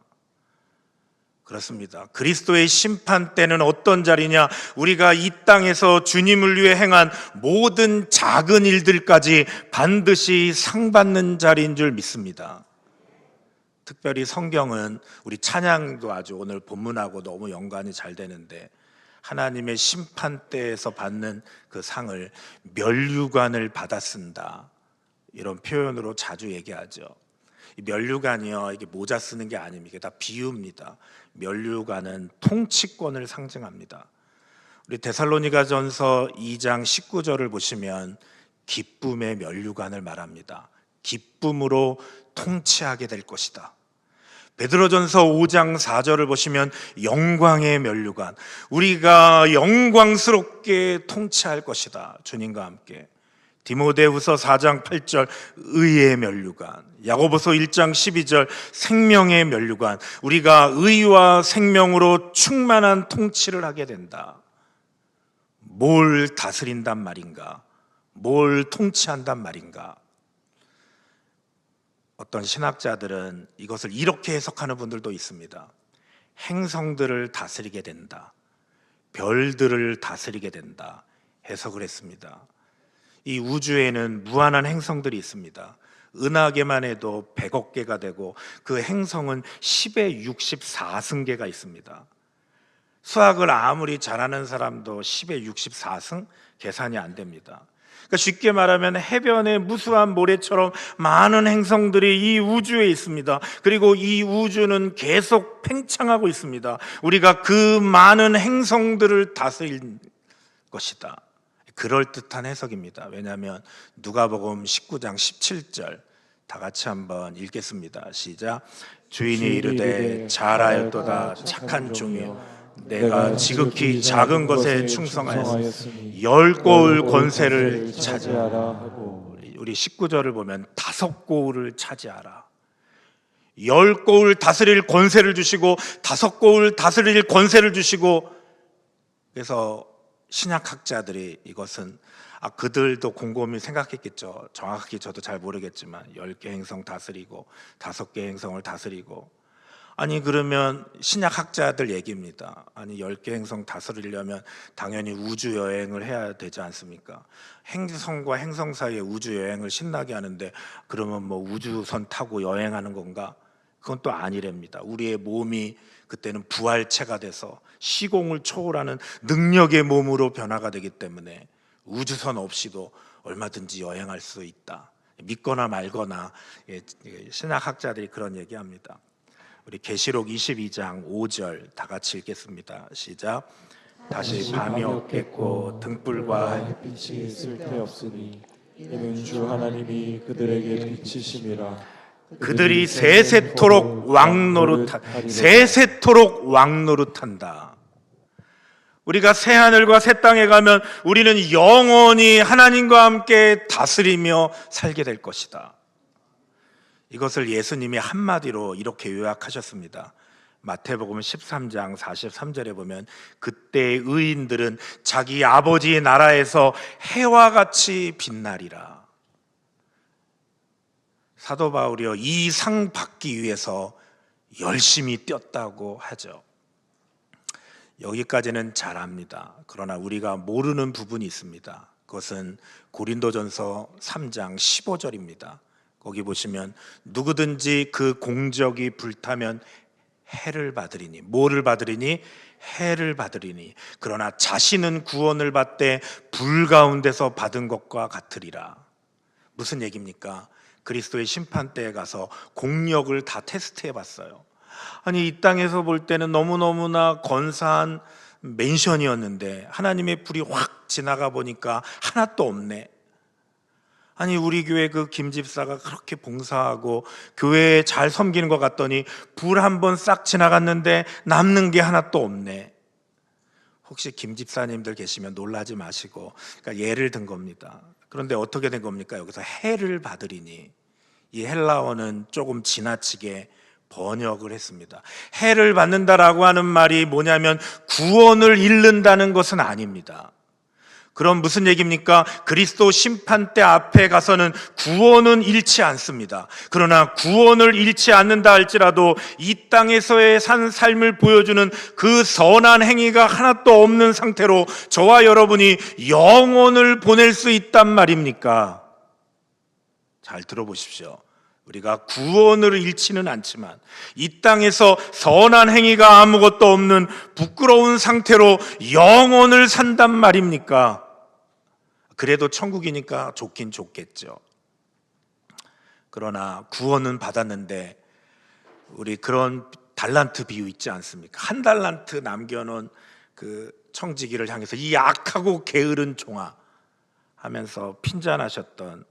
그렇습니다. 그리스도의 심판 때는 어떤 자리냐? 우리가 이 땅에서 주님을 위해 행한 모든 작은 일들까지 반드시 상 받는 자리인 줄 믿습니다. 특별히 성경은 우리 찬양도 아주 오늘 본문하고 너무 연관이 잘 되는데, 하나님의 심판 때에서 받는 그 상을 면류관을 받았습니다, 이런 표현으로 자주 얘기하죠. 이 면류관이요, 이게 모자 쓰는 게 아닙니다. 이게 다 비유입니다. 면류관은 통치권을 상징합니다. 우리 데살로니가전서 2장 19절을 보시면 기쁨의 면류관을 말합니다. 기쁨으로 통치하게 될 것이다. 베드로전서 5장 4절을 보시면 영광의 면류관, 우리가 영광스럽게 통치할 것이다, 주님과 함께. 디모데후서 4장 8절 의의 면류관, 야고보서 1장 12절 생명의 면류관, 우리가 의와 생명으로 충만한 통치를 하게 된다. 뭘 다스린단 말인가? 뭘 통치한단 말인가? 어떤 신학자들은 이것을 이렇게 해석하는 분들도 있습니다. 행성들을 다스리게 된다, 별들을 다스리게 된다 해석을 했습니다. 이 우주에는 무한한 행성들이 있습니다. 은하계만 해도 100억 개가 되고 그 행성은 10의 64승계가 있습니다. 수학을 아무리 잘하는 사람도 10의 64승 계산이 안 됩니다. 그러니까 쉽게 말하면 해변의 무수한 모래처럼 많은 행성들이 이 우주에 있습니다. 그리고 이 우주는 계속 팽창하고 있습니다. 우리가 그 많은 행성들을 다스릴 것이다. 그럴듯한 해석입니다. 왜냐하면 누가복음 19장 17절 다 같이 한번 읽겠습니다. 시작. 주인이 이르되 잘하였도다 착한 종이여, 내가 지극히 작은 것에 충성하였으니 10고울 권세를 차지하라 하고, 우리 19절을 보면 5고울을 차지하라. 10고울 다스릴 권세를 주시고 5고울 다스릴 권세를 주시고, 그래서 신약학자들이 이것은 그들도 곰곰이 생각했겠죠. 정확하게 저도 잘 모르겠지만 10개 행성 다스리고 5개 행성을 다스리고, 아니 그러면 신약학자들 얘기입니다. 아니 10개 행성 다스리려면 당연히 우주 여행을 해야 되지 않습니까? 행성과 행성 사이에 우주 여행을 신나게 하는데 그러면 뭐 우주선 타고 여행하는 건가? 그건 또 아니랍니다. 우리의 몸이 그때는 부활체가 돼서 시공을 초월하는 능력의 몸으로 변화가 되기 때문에 우주선 없이도 얼마든지 여행할 수 있다. 믿거나 말거나 신학학자들이 그런 얘기합니다. 우리 계시록 22장 5절 다 같이 읽겠습니다. 시작. 다시 밤이 없겠고 등불과 햇빛이 쓸데없으니 이는 주 하나님이 그들에게 비치심이라. 그들이 세세토록 왕노릇한다. 우리가 새 하늘과 새 땅에 가면 우리는 영원히 하나님과 함께 다스리며 살게 될 것이다. 이것을 예수님이 한마디로 이렇게 요약하셨습니다. 마태복음 13장 43절에 보면 그때 의인들은 자기 아버지의 나라에서 해와 같이 빛나리라. 사도 바울이요, 이 상 받기 위해서 열심히 뛰었다고 하죠. 여기까지는 잘 압니다. 그러나 우리가 모르는 부분이 있습니다. 그것은 고린도전서 3장 15절입니다. 거기 보시면 누구든지 그 공적이 불타면 해를 받으리니, 뭐를 받으리니? 해를 받으리니, 그러나 자신은 구원을 받되 불 가운데서 받은 것과 같으리라. 무슨 얘기입니까? 그리스도의 심판대에 가서 공력을 다 테스트해 봤어요. 아니, 이 땅에서 볼 때는 너무너무나 건사한 맨션이었는데 하나님의 불이 확 지나가 보니까 하나도 없네. 아니, 우리 교회 그 김 집사가 그렇게 봉사하고 교회에 잘 섬기는 것 같더니 불 한 번 싹 지나갔는데 남는 게 하나도 없네. 혹시 김 집사님들 계시면 놀라지 마시고, 그러니까 예를 든 겁니다. 그런데 어떻게 된 겁니까? 여기서 해를 받으리니, 이 헬라어는 조금 지나치게 번역을 했습니다. 해를 받는다라고 하는 말이 뭐냐면 구원을 잃는다는 것은 아닙니다. 그럼 무슨 얘기입니까? 그리스도 심판대 앞에 가서는 구원은 잃지 않습니다. 그러나 구원을 잃지 않는다 할지라도 이 땅에서의 산 삶을 보여주는 그 선한 행위가 하나도 없는 상태로 저와 여러분이 영혼을 보낼 수 있단 말입니까? 잘 들어보십시오. 우리가 구원을 잃지는 않지만 이 땅에서 선한 행위가 아무것도 없는 부끄러운 상태로 영혼을 산단 말입니까? 그래도 천국이니까 좋긴 좋겠죠. 그러나 구원은 받았는데 우리 그런 달란트 비유 있지 않습니까? 한 달란트 남겨놓은 그 청지기를 향해서 이 악하고 게으른 종아 하면서 핀잔하셨던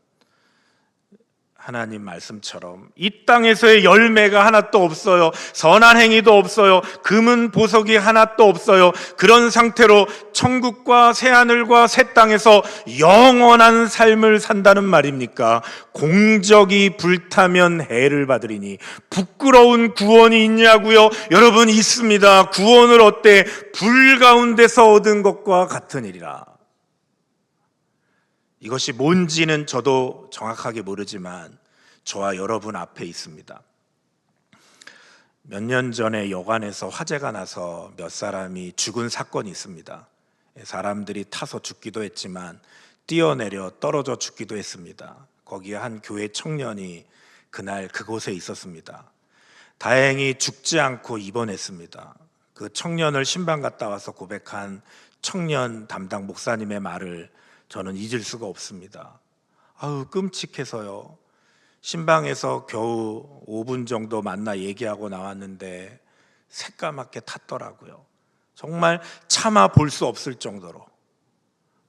하나님 말씀처럼 이 땅에서의 열매가 하나도 없어요. 선한 행위도 없어요. 금은 보석이 하나도 없어요. 그런 상태로 천국과 새하늘과 새 땅에서 영원한 삶을 산다는 말입니까? 공적이 불타면 해를 받으리니 부끄러운 구원이 있냐고요? 여러분, 있습니다. 구원을 얻되 불 가운데서 얻은 것과 같은 일이라. 이것이 뭔지는 저도 정확하게 모르지만 저와 여러분 앞에 있습니다. 몇 년 전에 여관에서 화재가 나서 몇 사람이 죽은 사건이 있습니다. 사람들이 타서 죽기도 했지만 뛰어내려 떨어져 죽기도 했습니다. 거기에 한 교회 청년이 그날 그곳에 있었습니다. 다행히 죽지 않고 입원했습니다. 그 청년을 신방 갔다 와서 고백한 청년 담당 목사님의 말을 저는 잊을 수가 없습니다. 아우, 끔찍해서요. 신방에서 겨우 5분 정도 만나 얘기하고 나왔는데 새까맣게 탔더라고요. 정말 참아 볼 수 없을 정도로.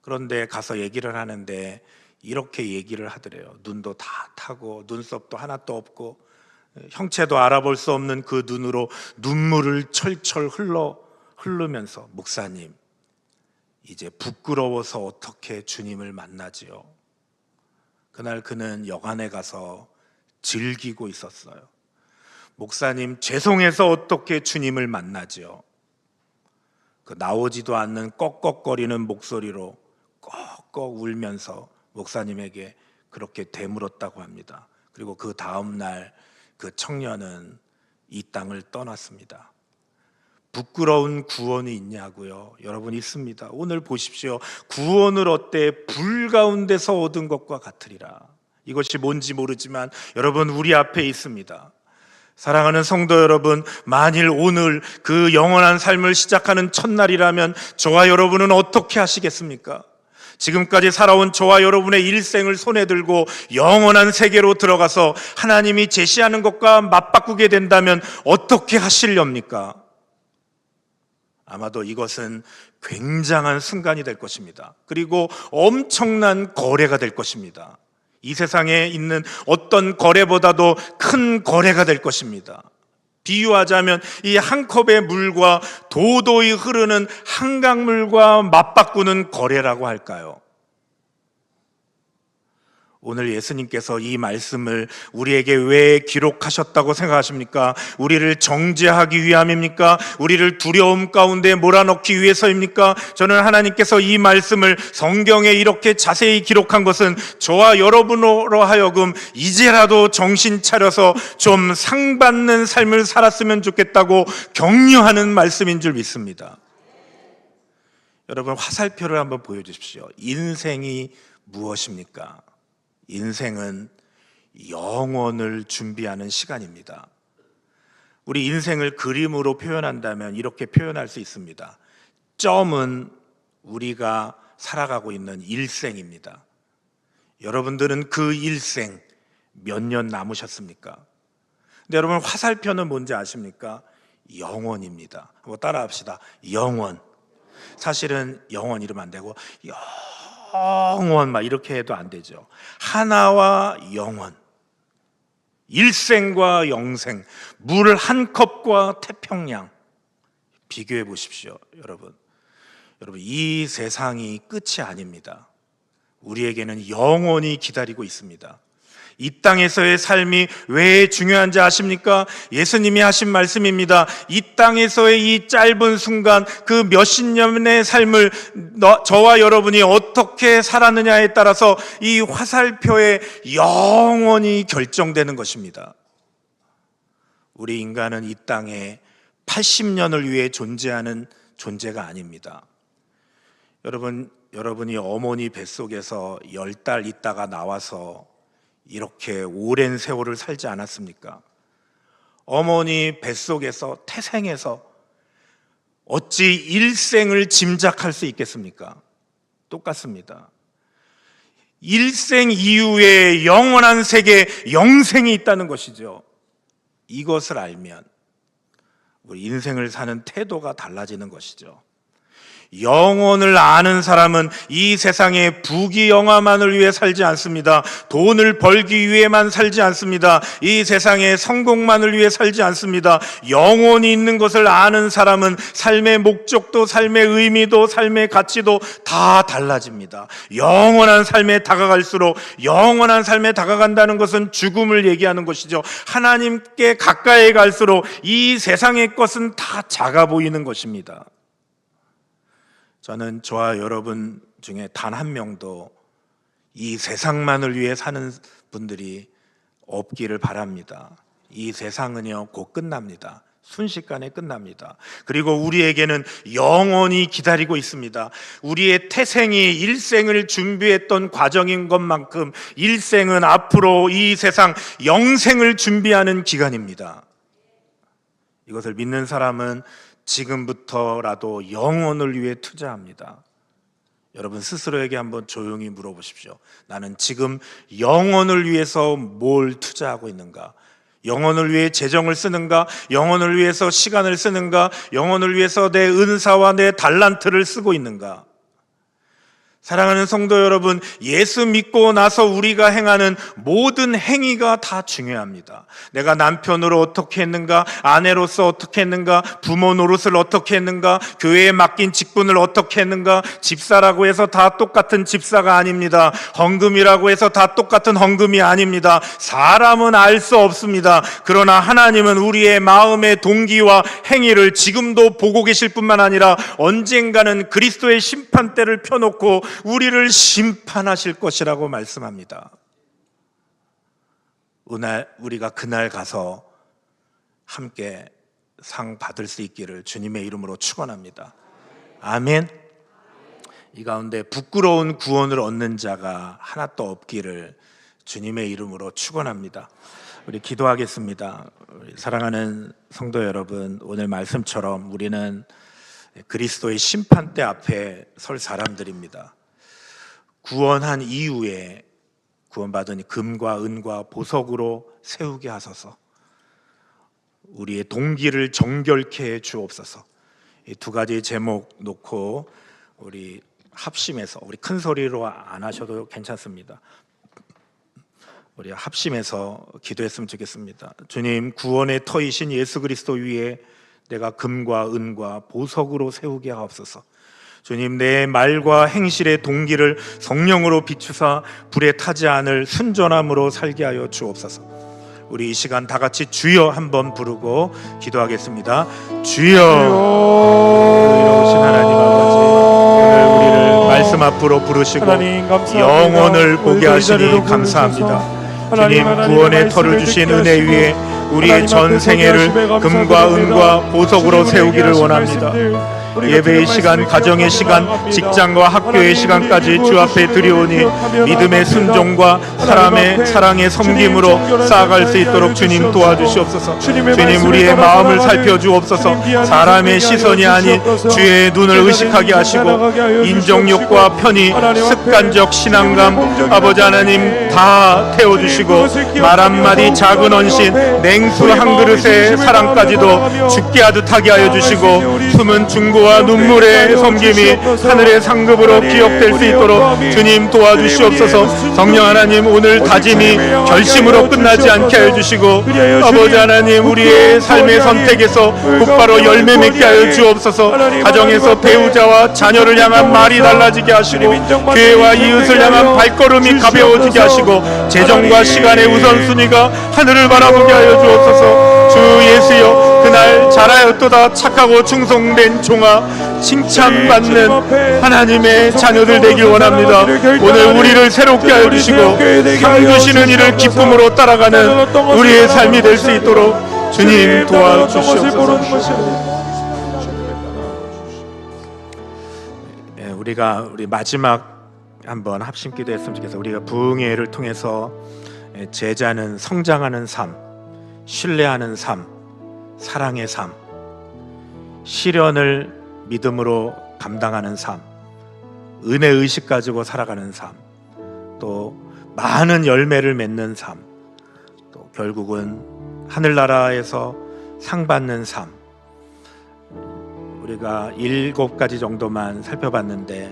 그런데 가서 얘기를 하는데 이렇게 얘기를 하더래요. 눈도 다 타고 눈썹도 하나도 없고 형체도 알아볼 수 없는 그 눈으로 눈물을 철철 흐르면서 목사님, 이제 부끄러워서 어떻게 주님을 만나지요? 그날 그는 여관에 가서 즐기고 있었어요. 목사님, 죄송해서 어떻게 주님을 만나지요? 그 나오지도 않는 꺽꺽거리는 목소리로 꺽꺽 울면서 목사님에게 그렇게 되물었다고 합니다. 그리고 그 다음 날 그 청년은 이 땅을 떠났습니다. 부끄러운 구원이 있냐고요? 여러분, 있습니다. 오늘 보십시오. 구원을 얻되 불 가운데서 얻은 것과 같으리라. 이것이 뭔지 모르지만 여러분, 우리 앞에 있습니다. 사랑하는 성도 여러분, 만일 오늘 그 영원한 삶을 시작하는 첫날이라면 저와 여러분은 어떻게 하시겠습니까? 지금까지 살아온 저와 여러분의 일생을 손에 들고 영원한 세계로 들어가서 하나님이 제시하는 것과 맞바꾸게 된다면 어떻게 하시렵니까? 아마도 이것은 굉장한 순간이 될 것입니다. 그리고 엄청난 거래가 될 것입니다. 이 세상에 있는 어떤 거래보다도 큰 거래가 될 것입니다. 비유하자면 이 한 컵의 물과 도도히 흐르는 한강물과 맞바꾸는 거래라고 할까요? 오늘 예수님께서 이 말씀을 우리에게 왜 기록하셨다고 생각하십니까? 우리를 정죄하기 위함입니까? 우리를 두려움 가운데 몰아넣기 위해서입니까? 저는 하나님께서 이 말씀을 성경에 이렇게 자세히 기록한 것은 저와 여러분으로 하여금 이제라도 정신 차려서 좀 상받는 삶을 살았으면 좋겠다고 격려하는 말씀인 줄 믿습니다. 여러분, 화살표를 한번 보여주십시오. 인생이 무엇입니까? 인생은 영원을 준비하는 시간입니다. 우리 인생을 그림으로 표현한다면 이렇게 표현할 수 있습니다. 점은 우리가 살아가고 있는 일생입니다. 여러분들은 그 일생 몇 년 남으셨습니까? 근데 여러분, 화살표는 뭔지 아십니까? 영원입니다. 한번 따라합시다. 영원. 사실은 영원 이러면 안 되고 영원 막 이렇게 해도 안 되죠. 하나와 영원, 일생과 영생, 물 한 컵과 태평양. 비교해 보십시오. 여러분, 이 세상이 끝이 아닙니다. 우리에게는 영원히 기다리고 있습니다. 이 땅에서의 삶이 왜 중요한지 아십니까? 예수님이 하신 말씀입니다. 이 땅에서의 이 짧은 순간, 그 몇십 년의 삶을 저와 여러분이 어떻게 살았느냐에 따라서 이 화살표에 영원히 결정되는 것입니다. 우리 인간은 이 땅에 80년을 위해 존재하는 존재가 아닙니다. 여러분이 어머니 뱃속에서 10달 있다가 나와서 이렇게 오랜 세월을 살지 않았습니까? 어머니 뱃속에서 태생해서 어찌 일생을 짐작할 수 있겠습니까? 똑같습니다. 일생 이후에 영원한 세계, 영생이 있다는 것이죠. 이것을 알면 우리 인생을 사는 태도가 달라지는 것이죠. 영혼을 아는 사람은 이 세상의 부귀영화만을 위해 살지 않습니다. 돈을 벌기 위해만 살지 않습니다. 이 세상의 성공만을 위해 살지 않습니다. 영혼이 있는 것을 아는 사람은 삶의 목적도, 삶의 의미도, 삶의 가치도 다 달라집니다. 영원한 삶에 다가갈수록, 영원한 삶에 다가간다는 것은 죽음을 얘기하는 것이죠. 하나님께 가까이 갈수록 이 세상의 것은 다 작아 보이는 것입니다. 저는 저와 여러분 중에 단 한 명도 이 세상만을 위해 사는 분들이 없기를 바랍니다. 이 세상은요, 곧 끝납니다. 순식간에 끝납니다. 그리고 우리에게는 영원히 기다리고 있습니다. 우리의 태생이 일생을 준비했던 과정인 것만큼 일생은 앞으로 이 세상 영생을 준비하는 기간입니다. 이것을 믿는 사람은 지금부터라도 영혼을 위해 투자합니다. 여러분 스스로에게 한번 조용히 물어보십시오. 나는 지금 영혼을 위해서 뭘 투자하고 있는가? 영혼을 위해 재정을 쓰는가? 영혼을 위해서 시간을 쓰는가? 영혼을 위해서 내 은사와 내 달란트를 쓰고 있는가? 사랑하는 성도 여러분, 예수 믿고 나서 우리가 행하는 모든 행위가 다 중요합니다. 내가 남편으로 어떻게 했는가, 아내로서 어떻게 했는가, 부모 노릇을 어떻게 했는가, 교회에 맡긴 직분을 어떻게 했는가. 집사라고 해서 다 똑같은 집사가 아닙니다. 헌금이라고 해서 다 똑같은 헌금이 아닙니다. 사람은 알 수 없습니다. 그러나 하나님은 우리의 마음의 동기와 행위를 지금도 보고 계실 뿐만 아니라 언젠가는 그리스도의 심판대를 펴놓고 우리를 심판하실 것이라고 말씀합니다. 우리가 그날 가서 함께 상 받을 수 있기를 주님의 이름으로 축원합니다. 아멘. 이 가운데 부끄러운 구원을 얻는 자가 하나도 없기를 주님의 이름으로 축원합니다. 우리 기도하겠습니다. 우리 사랑하는 성도 여러분, 오늘 말씀처럼 우리는 그리스도의 심판대 앞에 설 사람들입니다. 구원한 이후에 구원받은 금과 은과 보석으로 세우게 하소서. 우리의 동기를 정결케 해 주옵소서. 이 두 가지 제목 놓고 우리 합심해서, 우리 큰 소리로 안 하셔도 괜찮습니다. 우리 합심해서 기도했으면 좋겠습니다. 주님, 구원의 터이신 예수 그리스도 위에 내가 금과 은과 보석으로 세우게 하옵소서. 주님, 내 말과 행실의 동기를 성령으로 비추사 불에 타지 않을 순전함으로 살게 하여 주옵소서. 우리 이 시간 다 같이 주여 한번 부르고 기도하겠습니다. 주여. 이로우신 하나님 아버지, 오늘 우리를 말씀 앞으로 부르시고 영혼을 보게 하시니 감사합니다. 주님, 구원의 터를 주신 은혜 위에 우리의 전 생애를 금과 은과 보석으로 세우기를 원합니다. 예배의 시간, 가정의 시간, 직장과 학교의 시간까지 주 앞에 드리오니 믿음의 순종과 사랑의 섬김으로 쌓아갈 수 있도록 주님 도와주시옵소서. 주님, 우리의 마음을 살펴주옵소서. 사람의 시선이 아닌 주의 눈을 의식하게 하시고 인정욕과 편의, 습관적 신앙감 아버지 하나님 다 태워주시고 말 한마디 작은 헌신, 냉수 한 그릇의 사랑까지도 죽게 하듯 하게 하여 주시고 숨은 중고 와 눈물의 섬김이 하늘의 상급으로 기억될 수 있도록 주님 도와주시옵소서. 성령 하나님, 오늘 다짐이 결심으로 끝나지 않게 하여 주시고 아버지 하나님, 우리의 삶의 선택에서 곧바로 열매 맺게 하여 주옵소서. 가정에서 배우자와 자녀를 향한 말이 달라지게 하시고 교회와 이웃을 향한 발걸음이 가벼워지게 하시고 재정과 시간의 우선순위가 하늘을 바라보게 하여 주옵소서. 주 예수여, 그날 잘하였도다 착하고 충성된 종아, 칭찬받는 하나님의 자녀들 되길 원합니다. 오늘 우리를 새롭게 하여 주시고 상 주시는 이를 기쁨으로 따라가는 우리의 삶이 될 수 있도록 주님 도와주시옵소서. 우리 마지막 한번 합심 기도했으면 좋겠어요. 우리가 부흥회를 통해서 제자는 성장하는 삶, 신뢰하는 삶, 사랑의 삶, 시련을 믿음으로 감당하는 삶, 은혜의식 가지고 살아가는 삶, 또 많은 열매를 맺는 삶, 또 결국은 하늘나라에서 상 받는 삶, 우리가 7가지 정도만 살펴봤는데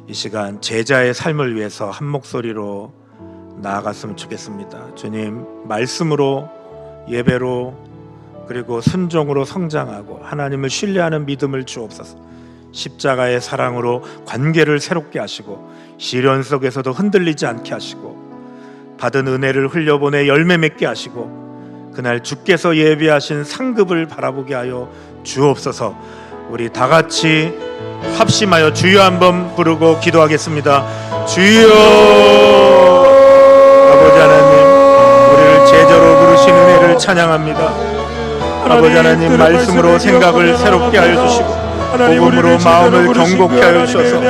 이 시간 제자의 삶을 위해서 한 목소리로 나아갔으면 좋겠습니다. 주님, 말씀으로, 예배로, 그리고 순종으로 성장하고 하나님을 신뢰하는 믿음을 주옵소서. 십자가의 사랑으로 관계를 새롭게 하시고 시련 속에서도 흔들리지 않게 하시고 받은 은혜를 흘려보내 열매 맺게 하시고 그날 주께서 예비하신 상급을 바라보게 하여 주옵소서. 우리 다 같이 합심하여 주여 한번 부르고 기도하겠습니다. 주여. 아버지 하나님, 우리를 제자로 부르신 은혜를 찬양합니다. 아버지 하나님, 말씀으로 생각을 새롭게 하여 주시고 복음으로 마음을 경고케 하여 주셔서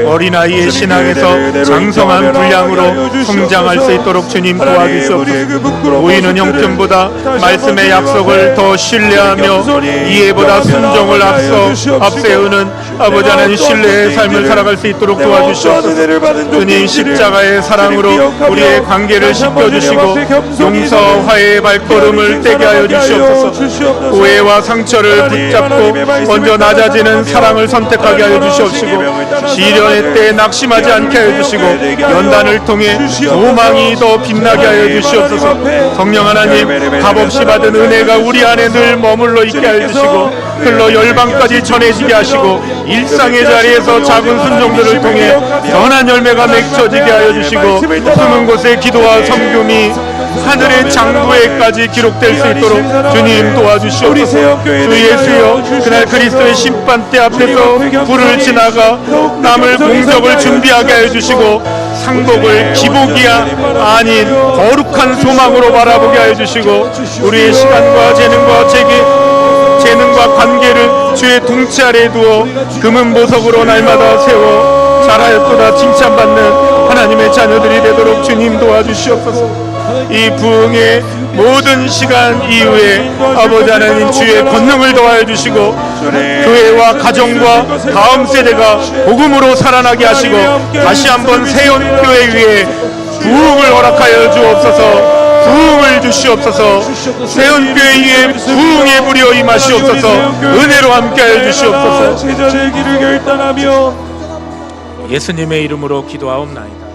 어린아이의 신앙에서 장성한 분량으로 성장할 수 있도록 주님 도와주시옵소서. 보이는 형편보다 말씀의 약속을 더 신뢰하며 이해보다 순종을 앞세우는 아버지 하나님 신뢰의 삶을 살아갈 수 있도록 도와주시옵소서. 주님, 십자가의 사랑으로 우리의 관계를 씻겨주시고 용서 화해의 발걸음을 떼게 하여 주시옵소서. 오해와 상처를 붙잡고 먼저 낮아지는 사랑을 선택하게 하여 주시옵시고 시련의 때에 낙심하지 않게 하여 주시고 연단을 통해 소망이 더 빛나게 하여 주시옵소서. 성령 하나님, 값없이 받은 은혜가 우리 안에 늘 머물러 있게 하여 주시고 흘러 열방까지 전해지게 하시고 일상의 자리에서 작은 순종들을 통해 선한 열매가 맺혀지게 하여 주시고 숨은 곳에 기도와 섬김이 하늘의 장부에까지 기록될 수 있도록 주님 도와주시옵소서. 주 예수여, 그날 그리스도의 심판대 앞에서 불을 지나가 남을 공적을 준비하게 하여 주시고 상복을 기복이 아닌 거룩한 소망으로 바라보게 하여 주시고 우리의 시간과 재능과 관계를 주의 통치 아래에 두어 금은 보석으로 날마다 세워 잘하였도다 칭찬받는 하나님의 자녀들이 되도록 주님 도와주시옵소서. 이 부흥의 모든 시간 이후에 아버지 하나님 주의 권능을 더하여 주시고 교회와 가정과 다음 세대가 복음으로 살아나게 하시고 다시 한번 세운교회 위에 부흥을 허락하여 주옵소서. 부흥을 주시옵소서. 세운교회 위에 부흥의 불이여 임하시옵소서. 은혜로 함께하여 주시옵소서. 제자의 길을 결단하며 예수님의 이름으로 기도하옵나이다.